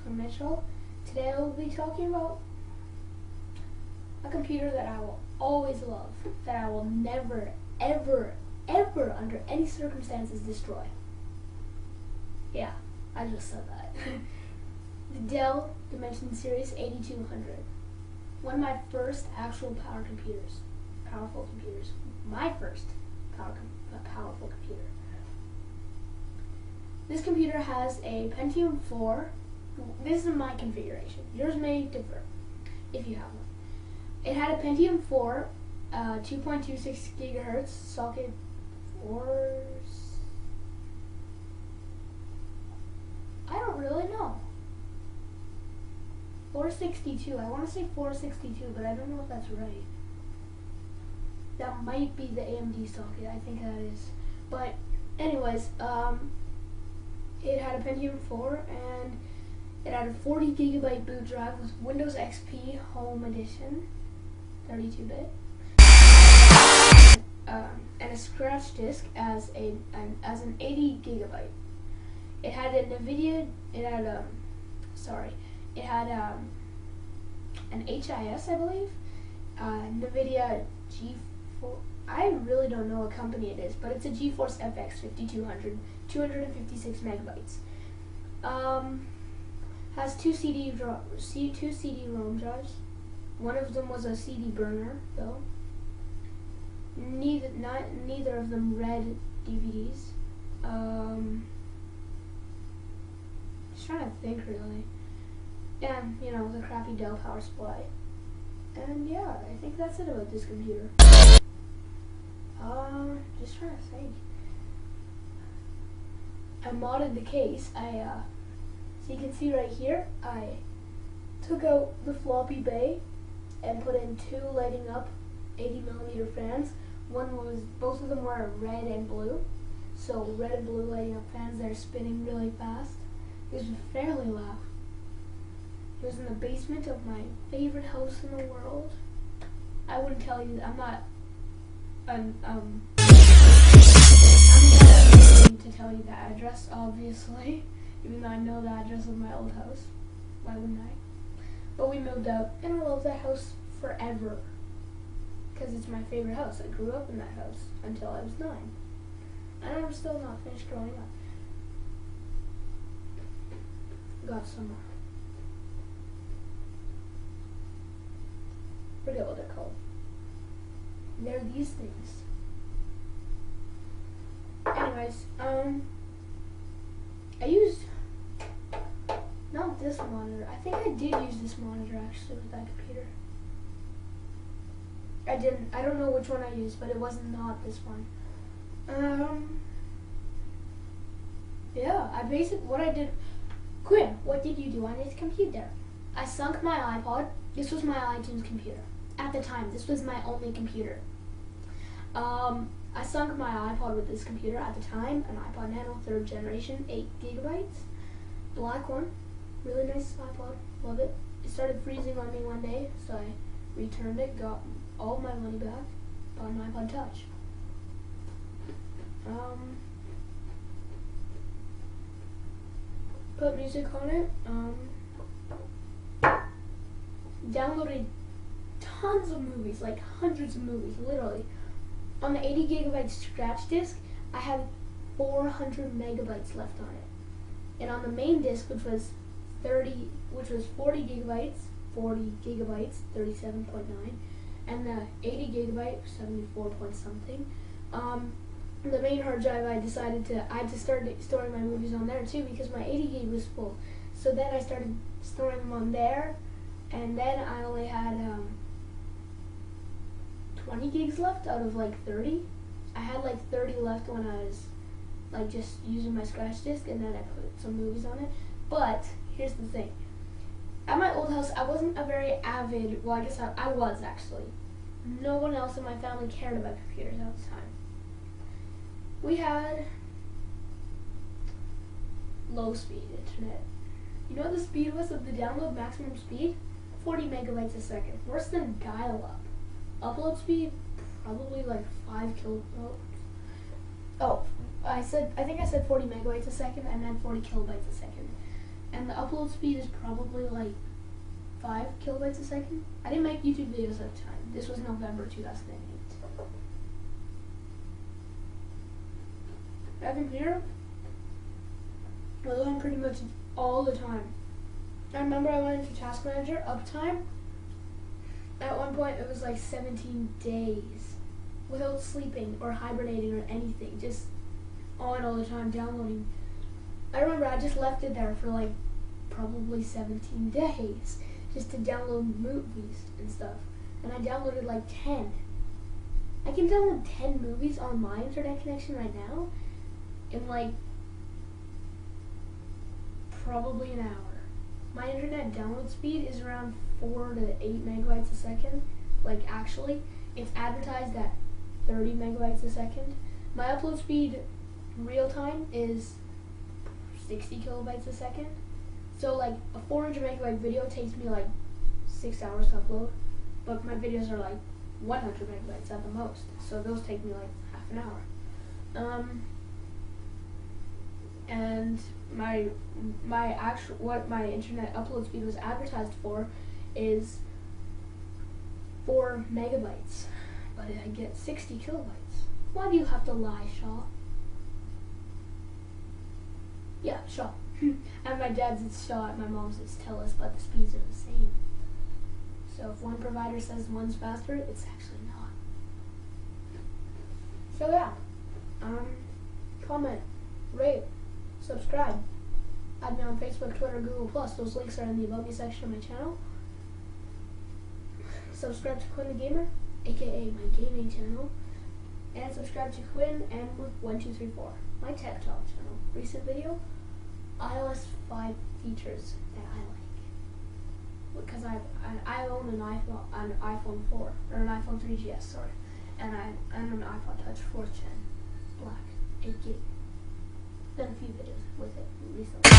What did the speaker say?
Mitchell. Today I will be talking about a computer that I will always love, that I will never, ever, ever, under any circumstances, destroy. Yeah, I just said that. The Dell Demention Series 8200. One of my first actual powerful computers. My first powerful computer. This computer has a Pentium 4. This is my configuration. Yours may differ if you have one. It had a Pentium 4, 2.26 gigahertz socket 4. I don't really know. 462. I want to say 462, but I don't know if that's right. That might be the AMD socket. I think that is. But anyways, it had a Pentium 4 and it had a 40 gigabyte boot drive with Windows XP Home Edition, 32-bit, and a scratch disk as an 80 gigabyte. It had a NVIDIA. It had an HIS, I believe, NVIDIA G4. I really don't know what company it is, but it's a GeForce FX 5200, 256 megabytes. Has two CD-ROM drives. One of them was a CD burner, though. Neither of them read DVDs. Just trying to think, really. And, you know, the crappy Dell power supply. And yeah, I think that's it about this computer. Just trying to think. I modded the case. So you can see right here, I took out the floppy bay and put in two lighting up 80mm fans. Both of them were red and blue. So red and blue lighting up fans that are spinning really fast. It was fairly loud. It was in the basement of my favorite house in the world. I wouldn't tell you that. I'm not going to tell you the address, obviously, even though I know the address of my old house. Why wouldn't I? But we moved out, and I love that house forever, because it's my favorite house. I grew up in that house until I was 9, and I'm still not finished growing up. Got some more. Forget what they're called. They're these things. Anyways, I used not this monitor. I think I did use this monitor actually with that computer. I didn't. I don't know which one I used, but it was not this one. Yeah, what I did. Quinn, what did you do on this computer? I sunk my iPod. This was my iTunes computer. At the time, this was my only computer. I sunk my iPod with this computer at the time, an iPod Nano 3rd generation, 8 gigabytes, black one, really nice iPod, love it. It started freezing on me one day, so I returned it, got all my money back, bought an iPod Touch. Put music on it, downloaded tons of movies, like hundreds of movies, literally. On the 80 gigabyte scratch disk, I had 400 megabytes left on it. And on the main disk, which was 40 gigabytes, 37.9, and the 80 gigabyte, 74 point something, the main hard drive, I had to start storing my movies on there too, because my 80 gig was full. So then I started storing them on there, and then I only had 20 gigs left out of like 30. I had like 30 left when I was like just using my scratch disk, and then I put some movies on it. But here's the thing. At my old house, I wasn't a very avid, well, I guess I was actually. No one else in my family cared about computers at the time. We had low speed internet. You know what the speed was of the download maximum speed? 40 megabytes a second. Worse than dial-up. Upload speed, probably like 5 kilobytes. Oh, I think I said 40 megabytes a second. I meant 40 kilobytes a second. and the upload speed is probably like 5 kilobytes a second. I didn't make YouTube videos at the time. This was November 2008. That computer was on pretty much all the time. I remember I went into Task Manager, uptime. At one point it was like 17 days without sleeping or hibernating or anything, just on all the time downloading. I remember I just left it there for like probably 17 days just to download movies and stuff. And I downloaded like 10. I can download 10 movies on my internet connection right now in like probably an hour. My internet download speed is around 4 to 8 megabytes a second. Like actually, it's advertised at 30 megabytes a second. My upload speed real time is 60 kilobytes a second. So like a 400 megabyte video takes me like 6 hours to upload, but my videos are like 100 megabytes at the most. So those take me like half an hour. And what my internet upload speed was advertised for is 4 megabytes, but I get 60 kilobytes. Why do you have to lie, Shaw? Yeah, Shaw. And my dad's it's Shaw, and my mom's it's Telus, but the speeds are the same. So if one provider says one's faster, it's actually not. So yeah, comment, rate, subscribe. Add me on Facebook, Twitter, Google+. Those links are in the About Me section of my channel. Subscribe to Quinn the Gamer, aka my gaming channel. And subscribe to Quinn M1234, my tech talk channel. Recent video, iOS 5 features that I like. Because I own an iPhone 4, or an iPhone 3GS, sorry. And I'm an iPod Touch 4th Gen, black, 8 gig. Done a few videos with it recently.